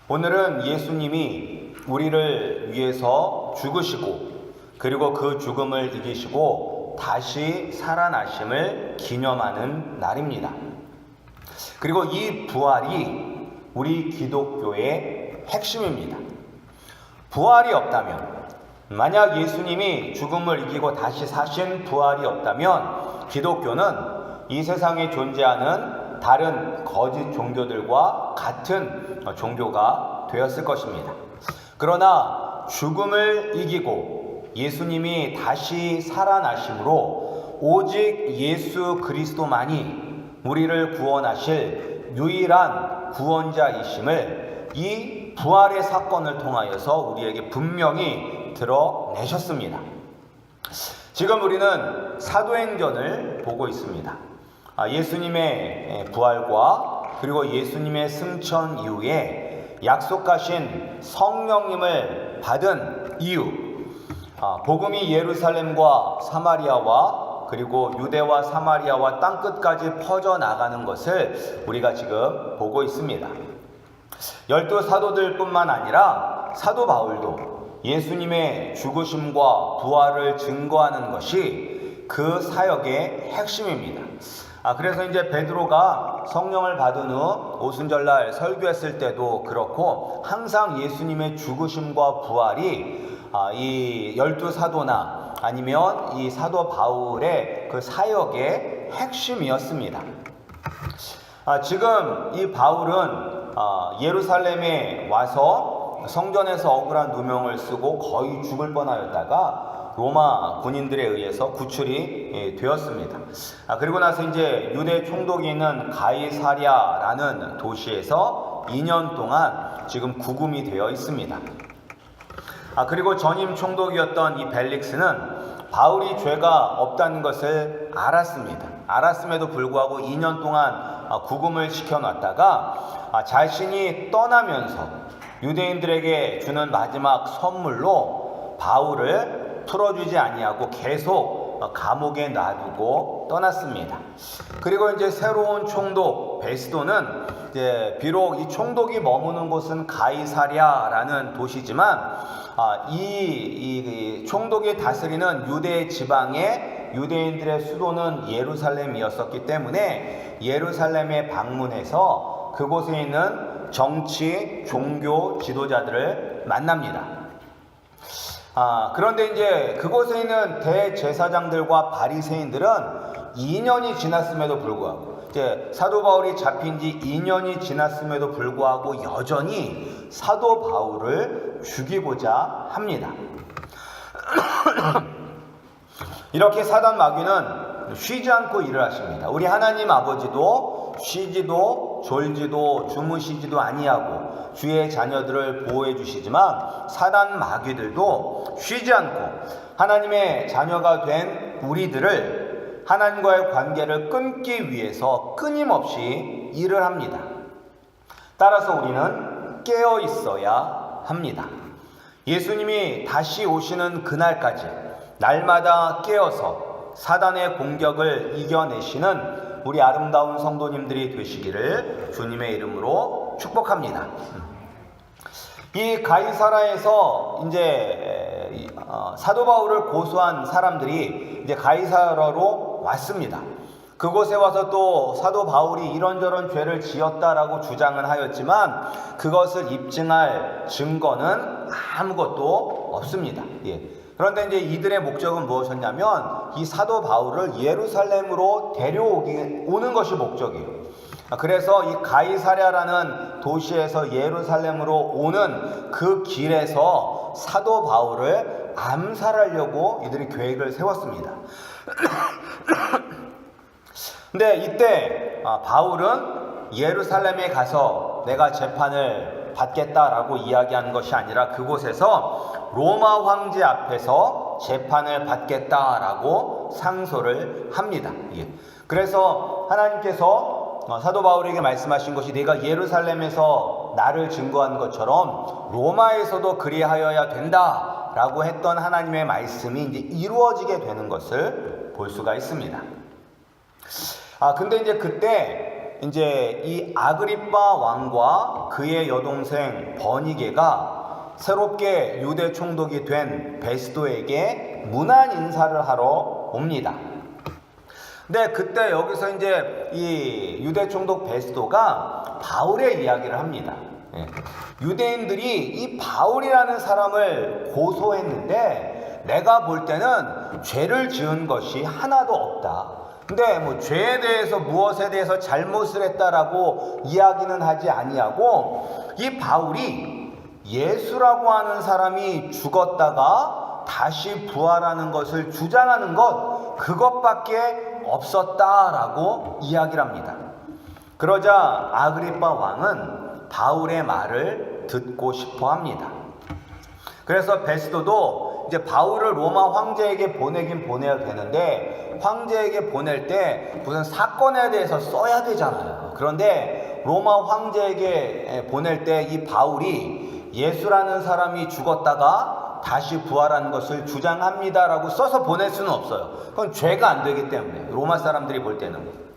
오늘은 예수님이 우리를 위해서 죽으시고 그리고 그 죽음을 이기시고 다시 살아나심을 기념하는 날입니다. 그리고 이 부활이 우리 기독교의 핵심입니다. 부활이 없다면, 만약 예수님이 죽음을 이기고 다시 사신 부활이 없다면 기독교는 이 세상에 존재하는 다른 거짓 종교들과 같은 종교가 되었을 것입니다. 그러나 죽음을 이기고 예수님이 다시 살아나심으로 오직 예수 그리스도만이 우리를 구원하실 유일한 구원자이심을 이 부활의 사건을 통하여서 우리에게 분명히 드러내셨습니다. 지금 우리는 사도행전을 보고 있습니다. 예수님의 부활과 그리고 예수님의 승천 이후에 약속하신 성령님을 받은 이유, 복음이 예루살렘과 사마리아와 그리고 유대와 사마리아와 땅끝까지 퍼져나가는 것을 우리가 지금 보고 있습니다. 12 사도들뿐만 아니라 사도 바울도 예수님의 죽으심과 부활을 증거하는 것이 그 사역의 핵심입니다. 그래서 이제 베드로가 성령을 받은 후 오순절날 설교했을 때도 그렇고 항상 예수님의 죽으심과 부활이 이 12 사도나 아니면 이 사도 바울의 그 사역의 핵심이었습니다. 지금 이 바울은 예루살렘에 와서 성전에서 억울한 누명을 쓰고 거의 죽을 뻔하였다가 로마 군인들에 의해서 구출이 되었습니다. 그리고 나서 이제 유대 총독이 있는 가이사랴라는 도시에서 2년 동안 지금 구금이 되어 있습니다. 그리고 전임 총독이었던 이 벨릭스는 바울이 죄가 없다는 것을 알았습니다. 알았음에도 불구하고 2년 동안 구금을 시켜놨다가 자신이 떠나면서 유대인들에게 주는 마지막 선물로 바울을 풀어주지 아니하고 계속 감옥에 놔두고 떠났습니다. 그리고 이제 새로운 총독 베스도는 이제 비록 이 총독이 머무는 곳은 가이사랴라는 도시지만 이 총독이 다스리는 유대 지방의 유대인들의 수도는 예루살렘이었었기 때문에 예루살렘에 방문해서 그곳에 있는 정치, 종교 지도자들을 만납니다. 그런데 이제 그곳에 있는 대제사장들과 바리새인들은 2년이 지났음에도 불구하고 이제 사도 바울이 잡힌 지 2년이 지났음에도 불구하고 여전히 사도 바울을 죽이고자 합니다. 이렇게 사단 마귀는 쉬지 않고 일을 하십니다. 우리 하나님 아버지도 쉬지도 졸지도 주무시지도 아니하고 주의 자녀들을 보호해 주시지만 사단 마귀들도 쉬지 않고 하나님의 자녀가 된 우리들을 하나님과의 관계를 끊기 위해서 끊임없이 일을 합니다. 따라서 우리는 깨어 있어야 합니다. 예수님이 다시 오시는 그날까지 날마다 깨어서 사단의 공격을 이겨내시는 우리 아름다운 성도님들이 되시기를 주님의 이름으로 축복합니다. 이 가이사라에서 이제 사도 바울을 고소한 사람들이 이제 가이사라로 왔습니다. 그곳에 와서 또 사도 바울이 이런저런 죄를 지었다라고 주장을 하였지만 그것을 입증할 증거는 아무것도 없습니다. 그런데 이제 이들의 목적은 무엇이었냐면 이 사도 바울을 예루살렘으로 데려오는 것이 목적이에요. 그래서 이 가이사랴라는 도시에서 예루살렘으로 오는 그 길에서 사도 바울을 암살하려고 이들이 계획을 세웠습니다. 근데 이때 바울은 예루살렘에 가서 내가 재판을 받겠다라고 이야기한 것이 아니라 그곳에서 로마 황제 앞에서 재판을 받겠다라고 상소를 합니다. 그래서 하나님께서 사도 바울에게 말씀하신 것이 네가 예루살렘에서 나를 증거한 것처럼 로마에서도 그리하여야 된다라고 했던 하나님의 말씀이 이제 이루어지게 되는 것을 볼 수가 있습니다. 근데 이제 그때 이제 이 아그리빠 왕과 그의 여동생 버니게가 새롭게 유대 총독이 된 베스도에게 문안 인사를 하러 옵니다. 근데 그때 여기서 이제 이 유대 총독 베스도가 바울의 이야기를 합니다. 유대인들이 이 바울이라는 사람을 고소했는데 내가 볼 때는 죄를 지은 것이 하나도 없다. 근데 뭐 죄에 대해서 무엇에 대해서 잘못을 했다라고 이야기는 하지 아니하고 이 바울이 예수라고 하는 사람이 죽었다가 다시 부활하는 것을 주장하는 것 그것밖에 없었다라고 이야기를 합니다. 그러자 아그리빠 왕은 바울의 말을 듣고 싶어 합니다. 그래서 베스도도 이제 바울을 로마 황제에게 보내긴 보내야 되는데 황제에게 보낼 때 무슨 사건에 대해서 써야 되잖아요. 그런데 로마 황제에게 보낼 때 이 바울이 예수라는 사람이 죽었다가 다시 부활한 것을 주장합니다라고 써서 보낼 수는 없어요. 그건 죄가 안 되기 때문에 로마 사람들이 볼 때는.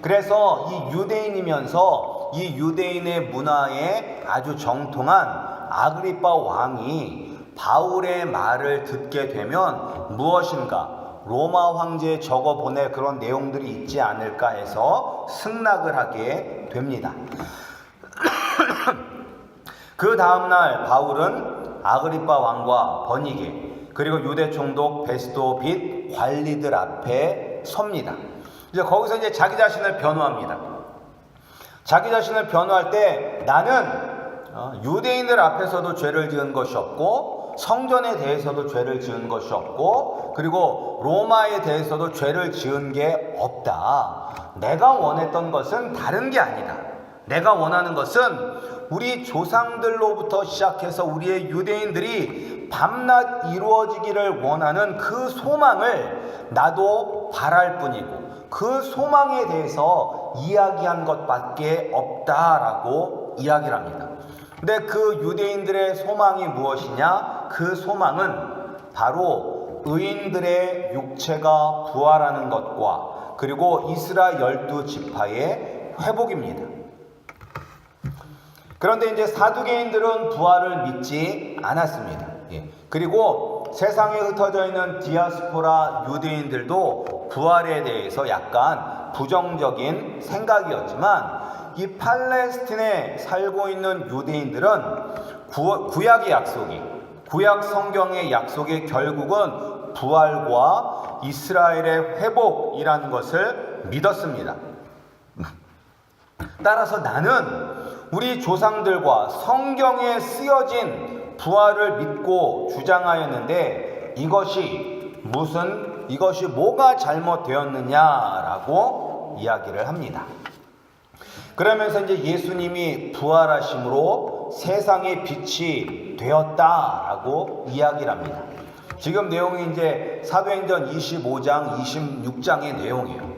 그래서 이 유대인이면서 이 유대인의 문화에 아주 정통한 아그리빠 왕이 바울의 말을 듣게 되면 무엇인가 로마 황제에 적어 보낼 그런 내용들이 있지 않을까 해서 승낙을 하게 됩니다. 그 다음날 바울은 아그리빠 왕과 버니게 그리고 유대 총독 베스도 및 관리들 앞에 섭니다. 이제 거기서 이제 자기 자신을 변호합니다. 자기 자신을 변호할 때 나는 유대인들 앞에서도 죄를 지은 것이 없고 성전에 대해서도 죄를 지은 것이 없고 그리고 로마에 대해서도 죄를 지은 게 없다. 내가 원했던 것은 다른 게 아니다. 내가 원하는 것은 우리 조상들로부터 시작해서 우리의 유대인들이 밤낮 이루어지기를 원하는 그 소망을 나도 바랄 뿐이고 그 소망에 대해서 이야기한 것밖에 없다라고 이야기를 합니다. 근데 그 유대인들의 소망이 무엇이냐? 그 소망은 바로 의인들의 육체가 부활하는 것과 그리고 이스라엘 12지파의 회복입니다. 그런데 이제 사두개인들은 부활을 믿지 않았습니다. 그리고 세상에 흩어져 있는 디아스포라 유대인들도 부활에 대해서 약간 부정적인 생각이었지만 이 팔레스틴에 살고 있는 유대인들은 구약의 약속이 구약 성경의 약속이 결국은 부활과 이스라엘의 회복이라는 것을 믿었습니다. 따라서 나는 우리 조상들과 성경에 쓰여진 부활을 믿고 주장하였는데 이것이 뭐가 잘못되었느냐라고 이야기를 합니다. 그러면서 이제 예수님이 부활하심으로 세상의 빛이 되었다라고 이야기를 합니다. 지금 내용이 이제 사도행전 25장, 26장의 내용이에요.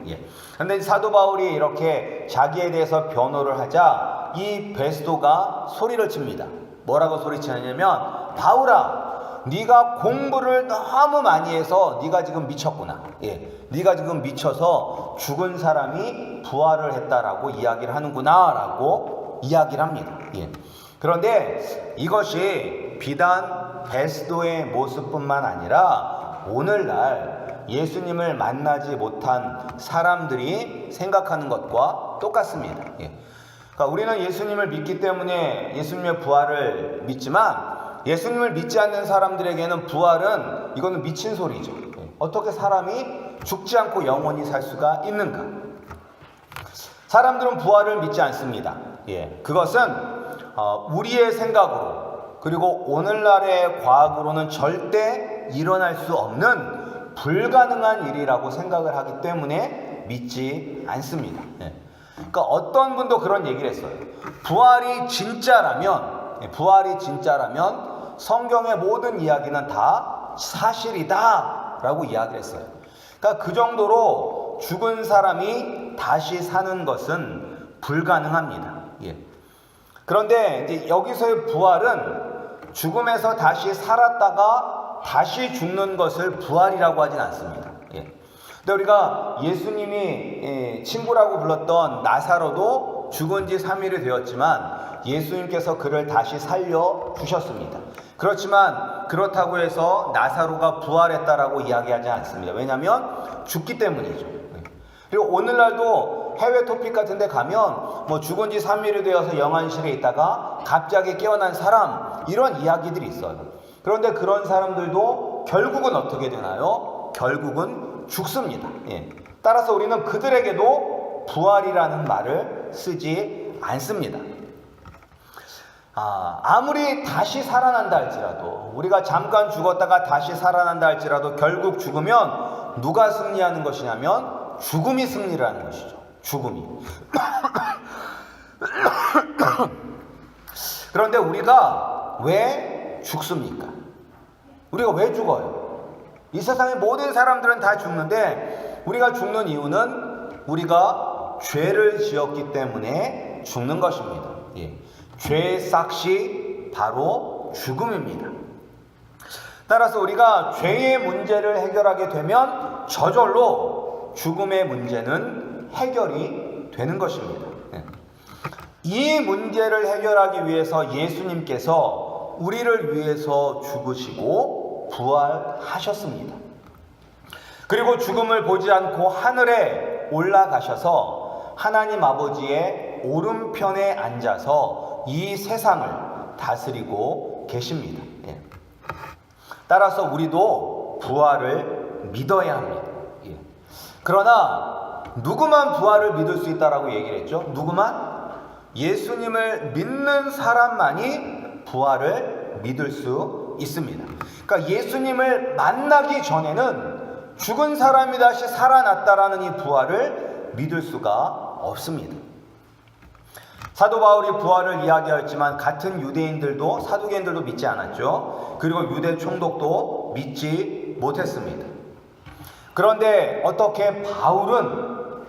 근데 사도 바울이 이렇게 자기에 대해서 변호를 하자 이 베스도가 소리를 칩니다. 뭐라고 소리치냐면 바울아, 네가 공부를 너무 많이 해서 네가 지금 미쳤구나. 네가 지금 미쳐서 죽은 사람이 부활을 했다라고 이야기를 하는구나 라고 이야기를 합니다. 그런데 이것이 비단 베스도의 모습뿐만 아니라 오늘날 예수님을 만나지 못한 사람들이 생각하는 것과 똑같습니다. 그러니까 우리는 예수님을 믿기 때문에 예수님의 부활을 믿지만 예수님을 믿지 않는 사람들에게는 부활은 이거는 미친 소리죠. 어떻게 사람이 죽지 않고 영원히 살 수가 있는가? 사람들은 부활을 믿지 않습니다. 그것은 우리의 생각으로 그리고 오늘날의 과학으로는 절대 일어날 수 없는 불가능한 일이라고 생각을 하기 때문에 믿지 않습니다. 그러니까 어떤 분도 그런 얘기를 했어요. 부활이 진짜라면 성경의 모든 이야기는 다 사실이다 라고 이야기를 했어요. 그러니까 그 정도로 죽은 사람이 다시 사는 것은 불가능합니다. 그런데 이제 여기서의 부활은 죽음에서 다시 살았다가 다시 죽는 것을 부활이라고 하진 않습니다. 근데 근데 우리가 예수님이 친구라고 불렀던 나사로도 죽은 지 3일이 되었지만 예수님께서 그를 다시 살려주셨습니다. 그렇지만 그렇다고 해서 나사로가 부활했다라고 이야기하지 않습니다. 왜냐하면 죽기 때문이죠. 그리고 오늘날도 해외 토픽 같은 데 가면 뭐 죽은 지 3일이 되어서 영안실에 있다가 갑자기 깨어난 사람, 이런 이야기들이 있어요. 그런데 그런 사람들도 결국은 어떻게 되나요? 결국은 죽습니다. 따라서 우리는 그들에게도 부활이라는 말을 쓰지 않습니다. 아무리 다시 살아난다 할지라도, 우리가 잠깐 죽었다가 다시 살아난다 할지라도 결국 죽으면 누가 승리하는 것이냐면 죽음이 승리를 하는 것이죠. 죽음이. 그런데 우리가 왜 죽습니까? 우리가 왜 죽어요? 이 세상의 모든 사람들은 다 죽는데 우리가 죽는 이유는 우리가 죄를 지었기 때문에 죽는 것입니다. 죄의 삭시 바로 죽음입니다. 따라서 우리가 죄의 문제를 해결하게 되면 저절로 죽음의 문제는 해결이 되는 것입니다. 이 문제를 해결하기 위해서 예수님께서 우리를 위해서 죽으시고 부활하셨습니다. 그리고 죽음을 보지 않고 하늘에 올라가셔서 하나님 아버지의 오른편에 앉아서 이 세상을 다스리고 계십니다. 따라서 우리도 부활을 믿어야 합니다. 그러나 누구만 부활을 믿을 수 있다라고 얘기를 했죠? 누구만? 예수님을 믿는 사람만이 부활을 믿을 수 있습니다. 그러니까 예수님을 만나기 전에는 죽은 사람이 다시 살아났다라는 이 부활을 믿을 수가 없습니다. 사도 바울이 부활을 이야기하였지만 같은 유대인들도, 사두개인들도 믿지 않았죠. 그리고 유대 총독도 믿지 못했습니다. 그런데 어떻게 바울은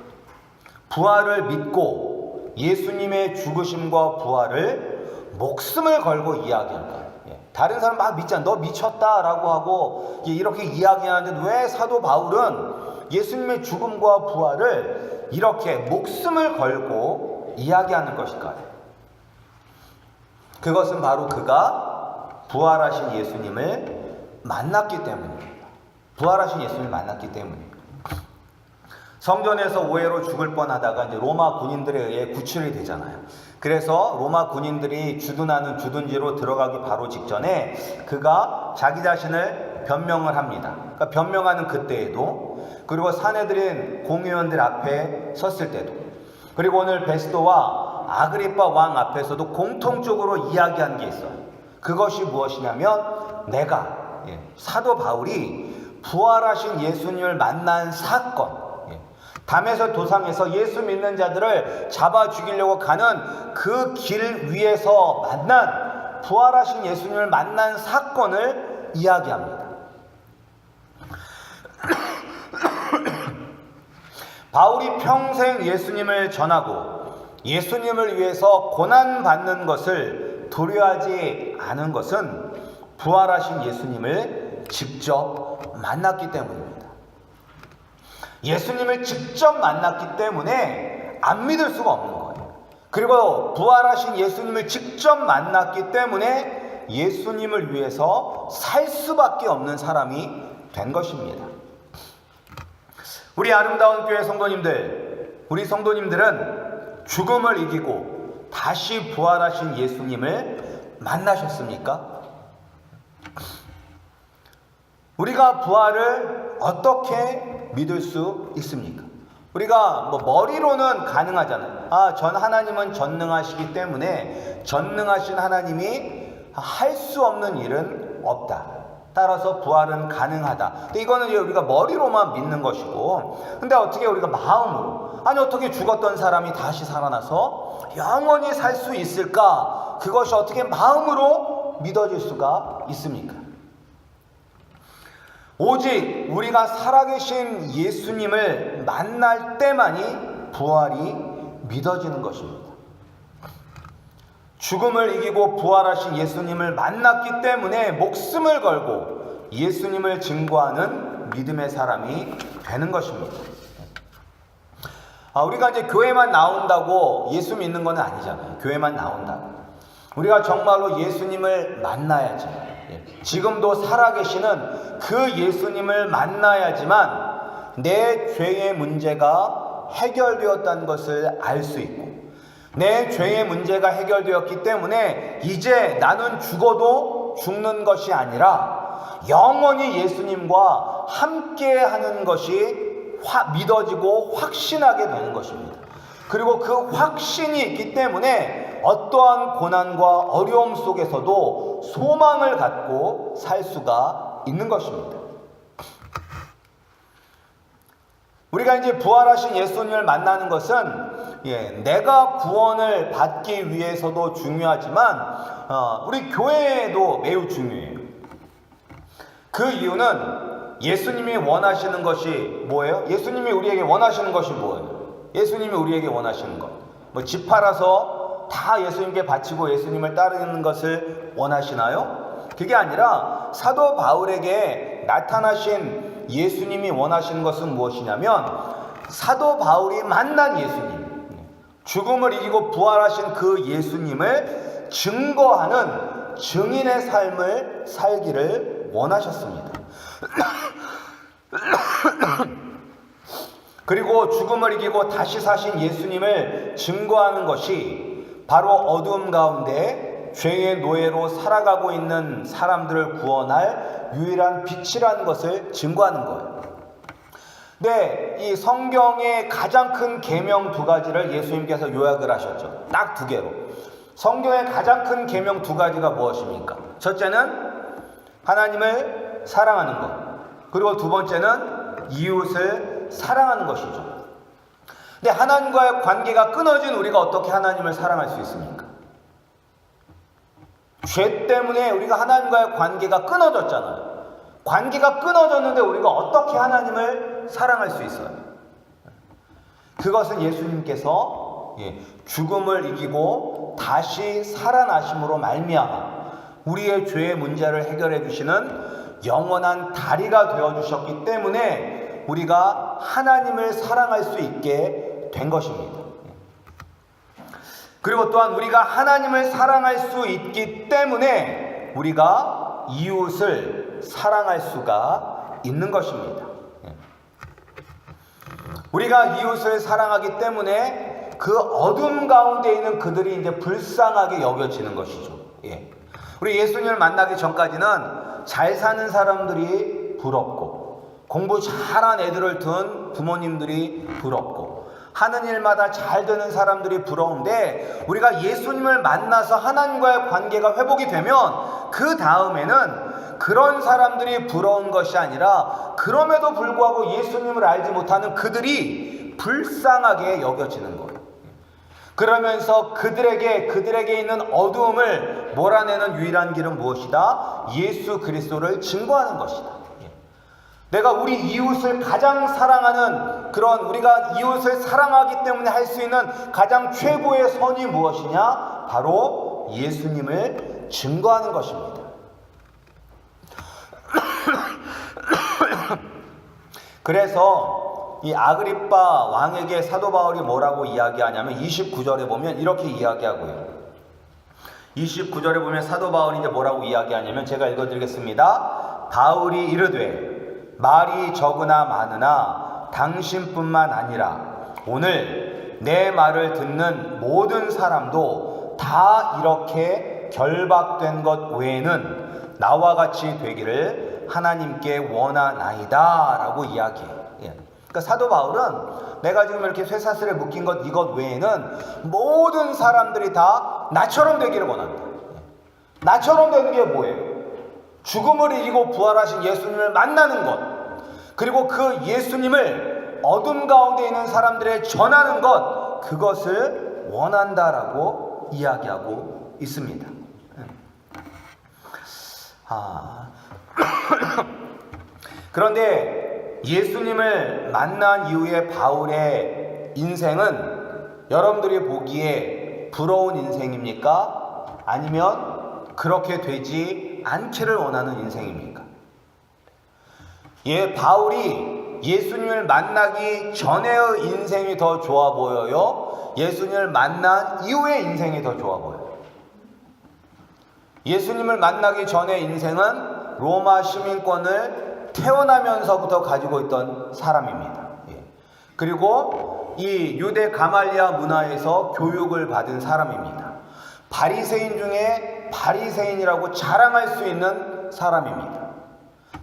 부활을 믿고 예수님의 죽으심과 부활을 목숨을 걸고 이야기할까요? 다른 사람 막 믿지 않아. 너 미쳤다라고 하고 이렇게 이야기하는데 왜 사도 바울은 예수님의 죽음과 부활을 이렇게 목숨을 걸고 이야기하는 것일까요? 그것은 바로 그가 부활하신 예수님을 만났기 때문입니다. 부활하신 예수님을 만났기 때문입니다. 성전에서 오해로 죽을 뻔하다가 이제 로마 군인들에 의해 구출이 되잖아요. 그래서 로마 군인들이 주둔하는 주둔지로 들어가기 바로 직전에 그가 자기 자신을 변명을 합니다. 그러니까 변명하는 그때에도, 그리고 사내들인 공의원들 앞에 섰을 때도, 그리고 오늘 베스도와 아그리빠 왕 앞에서도 공통적으로 이야기한 게 있어요. 그것이 무엇이냐면 내가 사도 바울이 부활하신 예수님을 만난 사건, 담에서 도상에서 예수 믿는 자들을 잡아 죽이려고 가는 그 길 위에서 만난, 부활하신 예수님을 만난 사건을 이야기합니다. 바울이 평생 예수님을 전하고 예수님을 위해서 고난받는 것을 두려워하지 않은 것은 부활하신 예수님을 직접 만났기 때문입니다. 예수님을 직접 만났기 때문에 안 믿을 수가 없는 거예요. 그리고 부활하신 예수님을 직접 만났기 때문에 예수님을 위해서 살 수밖에 없는 사람이 된 것입니다. 우리 아름다운 교회 성도님들, 우리 성도님들은 죽음을 이기고 다시 부활하신 예수님을 만나셨습니까? 우리가 부활을 어떻게 믿을 수 있습니까? 우리가 머리로는 가능하잖아요. 전 하나님은 전능하시기 때문에 전능하신 하나님이 할 수 없는 일은 없다. 따라서 부활은 가능하다. 근데 이거는 우리가 머리로만 믿는 것이고, 근데 어떻게 우리가 마음으로, 어떻게 죽었던 사람이 다시 살아나서 영원히 살 수 있을까? 그것이 어떻게 마음으로 믿어질 수가 있습니까? 오직 우리가 살아계신 예수님을 만날 때만이 부활이 믿어지는 것입니다. 죽음을 이기고 부활하신 예수님을 만났기 때문에 목숨을 걸고 예수님을 증거하는 믿음의 사람이 되는 것입니다. 우리가 이제 교회만 나온다고 예수 믿는 건 아니잖아요. 교회만 나온다고. 우리가 정말로 예수님을 만나야지. 지금도 살아계시는 그 예수님을 만나야지만 내 죄의 문제가 해결되었다는 것을 알 수 있고, 내 죄의 문제가 해결되었기 때문에 이제 나는 죽어도 죽는 것이 아니라 영원히 예수님과 함께하는 것이 믿어지고 확신하게 되는 것입니다. 그리고 그 확신이 있기 때문에 어떠한 고난과 어려움 속에서도 소망을 갖고 살 수가 있는 것입니다. 우리가 이제 부활하신 예수님을 만나는 것은 내가 구원을 받기 위해서도 중요하지만 우리 교회에도 매우 중요해요. 그 이유는 예수님이 원하시는 것이 뭐예요? 예수님이 우리에게 원하시는 것이 뭐예요? 예수님이 우리에게 원하시는 것. 집 팔아서 다 예수님께 바치고 예수님을 따르는 것을 원하시나요? 그게 아니라 사도 바울에게 나타나신 예수님이 원하시는 것은 무엇이냐면 사도 바울이 만난 예수님, 죽음을 이기고 부활하신 그 예수님을 증거하는 증인의 삶을 살기를 원하셨습니다. 그리고 죽음을 이기고 다시 사신 예수님을 증거하는 것이 바로 어두움 가운데 죄의 노예로 살아가고 있는 사람들을 구원할 유일한 빛이라는 것을 증거하는 거예요. 네, 이 성경의 가장 큰 계명 두 가지를 예수님께서 요약을 하셨죠. 딱 두 개로. 성경의 가장 큰 계명 두 가지가 무엇입니까? 첫째는 하나님을 사랑하는 것. 그리고 두 번째는 이웃을 사랑하는 것이죠. 근데 하나님과의 관계가 끊어진 우리가 어떻게 하나님을 사랑할 수 있습니까? 죄 때문에 우리가 하나님과의 관계가 끊어졌잖아요. 관계가 끊어졌는데 우리가 어떻게 하나님을 사랑할 수 있어요? 그것은 예수님께서 죽음을 이기고 다시 살아나심으로 말미암아 우리의 죄의 문제를 해결해 주시는 영원한 다리가 되어주셨기 때문에 우리가 하나님을 사랑할 수 있게 된 것입니다. 그리고 또한 우리가 하나님을 사랑할 수 있기 때문에 우리가 이웃을 사랑할 수가 있는 것입니다. 우리가 이웃을 사랑하기 때문에 그 어둠 가운데 있는 그들이 이제 불쌍하게 여겨지는 것이죠. 우리 예수님을 만나기 전까지는 잘 사는 사람들이 부럽고, 공부 잘한 애들을 둔 부모님들이 부럽고, 하는 일마다 잘 되는 사람들이 부러운데, 우리가 예수님을 만나서 하나님과의 관계가 회복이 되면 그 다음에는 그런 사람들이 부러운 것이 아니라 그럼에도 불구하고 예수님을 알지 못하는 그들이 불쌍하게 여겨지는 거예요. 그러면서 그들에게 있는 어두움을 몰아내는 유일한 길은 무엇이다? 예수 그리스도를 증거하는 것이다. 내가 우리 이웃을 가장 사랑하는, 그런 우리가 이웃을 사랑하기 때문에 할 수 있는 가장 최고의 선이 무엇이냐? 바로 예수님을 증거하는 것입니다. 그래서 이 아그리빠 왕에게 사도 바울이 뭐라고 이야기하냐면 29절에 보면 이렇게 이야기하고요. 29절에 보면 사도 바울이 이제 뭐라고 이야기하냐면 제가 읽어드리겠습니다. 바울이 이르되 말이 적으나 많으나 당신뿐만 아니라 오늘 내 말을 듣는 모든 사람도 다 이렇게 결박된 것 외에는 나와 같이 되기를 하나님께 원하나이다 라고 이야기해요. 그러니까 사도 바울은 내가 지금 이렇게 쇠사슬에 묶인 것 이것 외에는 모든 사람들이 다 나처럼 되기를 원한다. 나처럼 되는 게 뭐예요? 죽음을 이기고 부활하신 예수님을 만나는 것, 그리고 그 예수님을 어둠 가운데 있는 사람들에 전하는 것, 그것을 원한다라고 이야기하고 있습니다. 그런데 예수님을 만난 이후에 바울의 인생은 여러분들이 보기에 부러운 인생입니까? 아니면 그렇게 되지 않기를 원하는 인생입니까? 바울이 예수님을 만나기 전의 인생이 더 좋아 보여요? 예수님을 만난 이후의 인생이 더 좋아 보여요? 예수님을 만나기 전의 인생은 로마 시민권을 태어나면서부터 가지고 있던 사람입니다. 그리고 이 유대 가말리아 문화에서 교육을 받은 사람입니다. 바리새인 중에 바리새인이라고 자랑할 수 있는 사람입니다.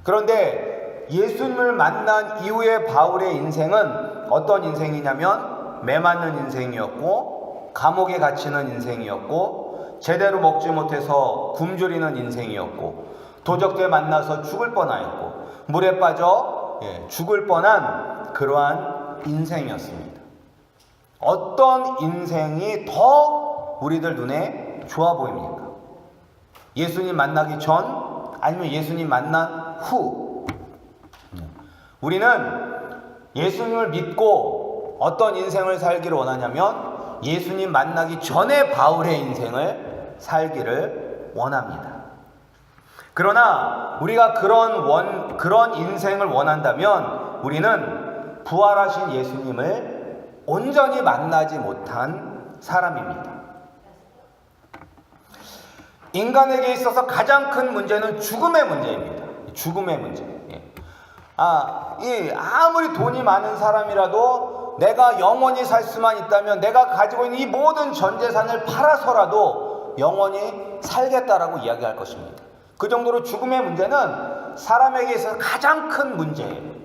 그런데 예수님을 만난 이후의 바울의 인생은 어떤 인생이냐면 매맞는 인생이었고, 감옥에 갇히는 인생이었고, 제대로 먹지 못해서 굶주리는 인생이었고, 도적들에 만나서 죽을 뻔하였고, 물에 빠져 죽을 뻔한 그러한 인생이었습니다. 어떤 인생이 더 우리들 눈에 좋아 보입니까? 예수님 만나기 전, 아니면 예수님 만난 후? 우리는 예수님을 믿고 어떤 인생을 살기를 원하냐면 예수님 만나기 전에 바울의 인생을 살기를 원합니다. 그러나 우리가 그런 인생을 원한다면 우리는 부활하신 예수님을 온전히 만나지 못한 사람입니다. 인간에게 있어서 가장 큰 문제는 죽음의 문제입니다. 죽음의 문제. 아무리 돈이 많은 사람이라도 내가 영원히 살 수만 있다면 내가 가지고 있는 이 모든 전 재산을 팔아서라도 영원히 살겠다라고 이야기할 것입니다. 그 정도로 죽음의 문제는 사람에게 있어서 가장 큰 문제예요.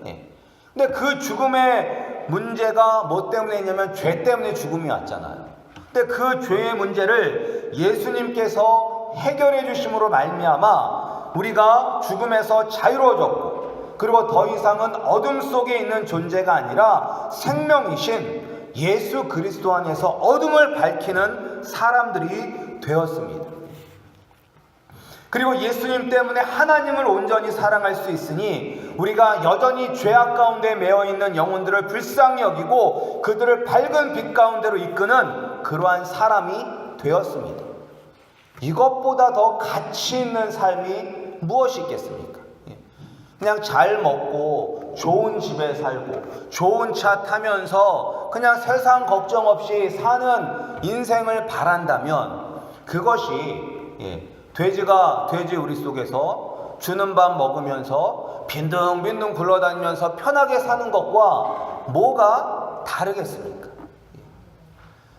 근데 그 죽음의 문제가 뭐 때문에 있냐면 죄 때문에 죽음이 왔잖아요. 근데 그 죄의 문제를 예수님께서 해결해 주심으로 말미암아 우리가 죽음에서 자유로워졌고, 그리고 더 이상은 어둠 속에 있는 존재가 아니라 생명이신 예수 그리스도 안에서 어둠을 밝히는 사람들이 되었습니다. 그리고 예수님 때문에 하나님을 온전히 사랑할 수 있으니 우리가 여전히 죄악 가운데 매여 있는 영혼들을 불쌍히 여기고 그들을 밝은 빛 가운데로 이끄는 그러한 사람이 되었습니다. 이것보다 더 가치 있는 삶이 무엇이 있겠습니까? 그냥 잘 먹고 좋은 집에 살고 좋은 차 타면서 그냥 세상 걱정 없이 사는 인생을 바란다면 그것이 돼지 우리 속에서 주는 밥 먹으면서 빈둥빈둥 굴러다니면서 편하게 사는 것과 뭐가 다르겠습니까?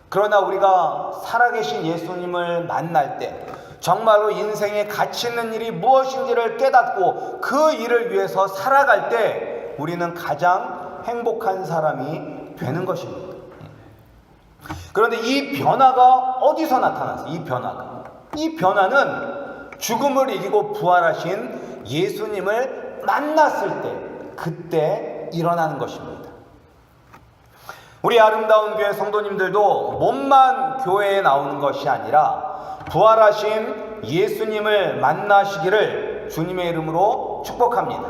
그러나 우리가 살아계신 예수님을 만날 때 정말로 인생에 가치 있는 일이 무엇인지를 깨닫고 그 일을 위해서 살아갈 때 우리는 가장 행복한 사람이 되는 것입니다. 그런데 이 변화가 어디서 나타났어요? 이 변화는 죽음을 이기고 부활하신 예수님을 만났을 때, 그때 일어나는 것입니다. 우리 아름다운 교회 성도님들도 몸만 교회에 나오는 것이 아니라 부활하신 예수님을 만나시기를 주님의 이름으로 축복합니다.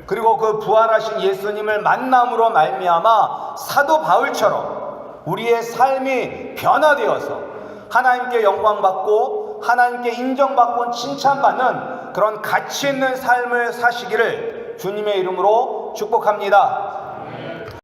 그리고 그 부활하신 예수님을 만남으로 말미암아 사도 바울처럼 우리의 삶이 변화되어서 하나님께 영광받고 하나님께 인정받고 칭찬받는 그런 가치 있는 삶을 사시기를 주님의 이름으로 축복합니다.